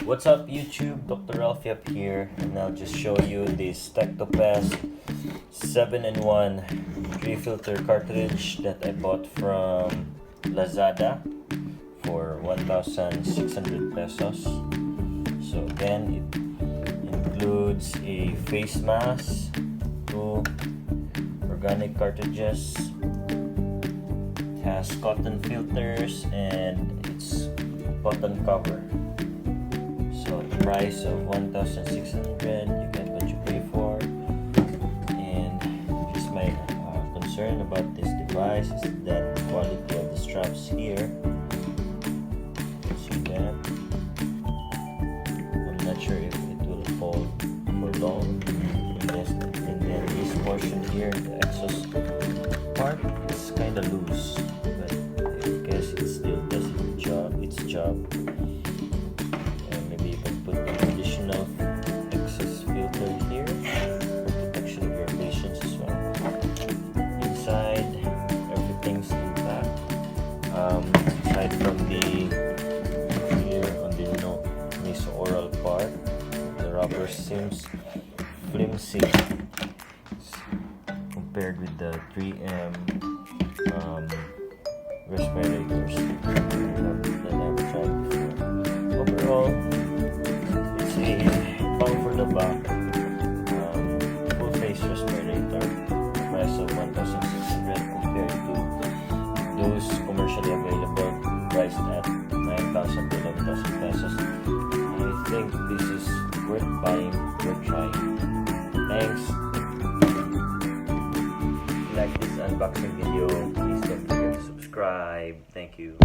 What's up YouTube, Dr. Ralph Yap here, and I'll just show you this Techtopest 7-in-1 3 filter cartridge that I bought from Lazada for 1,600 pesos. So again, it includes a face mask, 2 organic cartridges, it has cotton filters, and it's button cover. So the price of 1,600, you get what you pay for. And just my concern about this device is that the quality of the straps here. See that? I'm not sure if it will hold for long. And then this portion here, the exhaust part, is kind of loose, but I guess it still does its job. Maybe you can put an additional excess filter here for protection of your patients as well. Inside, everything's intact. Aside from the here on the nasal-oral part, the rubber seems flimsy compared with the 3M respirators that I've tried before. Overall, it's a pump for the back, full face respirator, price of 1,600 compared to those commercially available, priced at 9,000 to 11,000 pesos. I think this is worth buying, worth trying. Thanks. If you like this unboxing video, please don't forget to subscribe. Thank you.